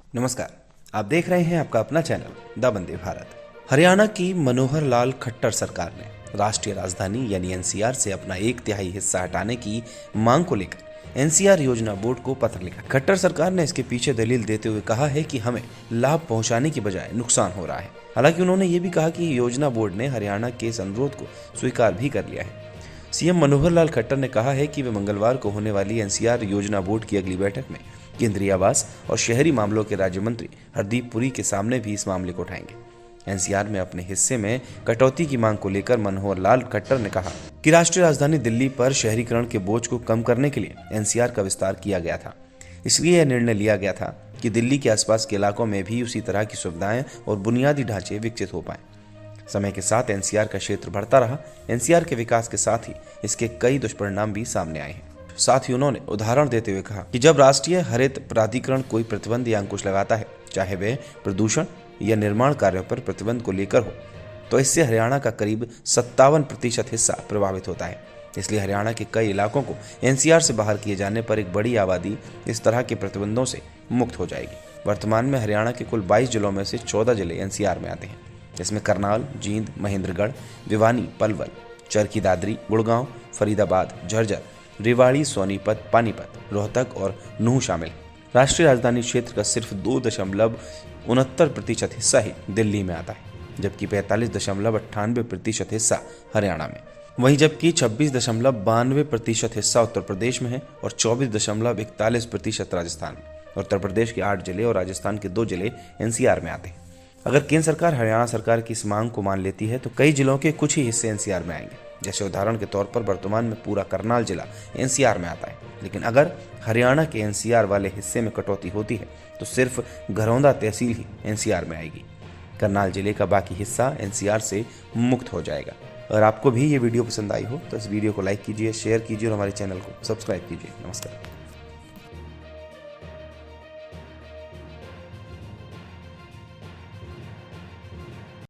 नमस्कार, आप देख रहे हैं आपका अपना चैनल द वंदे भारत। हरियाणा की मनोहर लाल खट्टर सरकार ने राष्ट्रीय राजधानी यानी एनसीआर से अपना 1/3 हिस्सा हटाने की मांग को लेकर एनसीआर योजना बोर्ड को पत्र लिखा। खट्टर सरकार ने इसके पीछे दलील देते हुए कहा है कि हमें लाभ पहुंचाने की बजाय नुकसान हो रहा है। हालांकि उन्होंने ये भी कहा कि योजना बोर्ड ने हरियाणा के इस अनुरोध को स्वीकार भी कर लिया है। सीएम मनोहर लाल खट्टर ने कहा है कि वे मंगलवार को होने वाली एनसीआर योजना बोर्ड की अगली बैठक में केंद्रीय आवास और शहरी मामलों के राज्य मंत्री हरदीप पुरी के सामने भी इस मामले को उठाएंगे। एनसीआर में अपने हिस्से में कटौती की मांग को लेकर मनोहर लाल खट्टर ने कहा कि राष्ट्रीय राजधानी दिल्ली पर शहरीकरण के बोझ को कम करने के लिए एनसीआर का विस्तार किया गया था। इसलिए यह निर्णय लिया गया था कि दिल्ली के आसपास के इलाकों में भी उसी तरह की सुविधाएं और बुनियादी ढांचे विकसित हो पाए। समय के साथ एनसीआर का क्षेत्र बढ़ता रहा। एनसीआर के विकास के साथ ही इसके कई दुष्परिणाम भी सामने आए हैं। साथ ही उन्होंने उदाहरण देते हुए कहा कि जब राष्ट्रीय हरित प्राधिकरण कोई प्रतिबंध या अंकुश लगाता है, चाहे वह प्रदूषण या निर्माण कार्यों पर प्रतिबंध को लेकर हो, तो इससे हरियाणा का करीब 57% हिस्सा प्रभावित होता है। इसलिए हरियाणा के कई इलाकों को एनसीआर से बाहर किए जाने पर एक बड़ी आबादी इस तरह के प्रतिबंधों से मुक्त हो जाएगी। वर्तमान में हरियाणा के कुल 22 जिलों में से 14 जिले एनसीआर में आते हैं, जिसमें करनाल, जींद, महेंद्रगढ़, भिवानी, पलवल, चरखी दादरी, गुड़गांव, फरीदाबाद, झज्जर, रेवाड़ी, सोनीपत, पानीपत, रोहतक और नूह शामिल। राष्ट्रीय राजधानी क्षेत्र का सिर्फ 2.69% हिस्सा ही दिल्ली में आता है, जबकि 45.98% हिस्सा हरियाणा में। वहीं जबकि 26.92% हिस्सा उत्तर प्रदेश में है और 24.41% राजस्थान में। उत्तर प्रदेश के 8 जिले और राजस्थान के 2 जिले एनसीआर में आते हैं। अगर केंद्र सरकार हरियाणा सरकार की इस मांग को मान लेती है तो कई जिलों के कुछ ही हिस्से एनसीआर में आएंगे। जैसे उदाहरण के तौर पर वर्तमान में पूरा करनाल जिला एनसीआर में आता है, लेकिन अगर हरियाणा के एनसीआर वाले हिस्से में कटौती होती है तो सिर्फ घरौंदा तहसील ही एनसीआर में आएगी। करनाल जिले का बाकी हिस्सा एनसीआर से मुक्त हो जाएगा। अगर आपको भी ये वीडियो पसंद आई हो तो इस वीडियो को लाइक कीजिए, शेयर कीजिए और हमारे चैनल को सब्सक्राइब कीजिए। नमस्कार।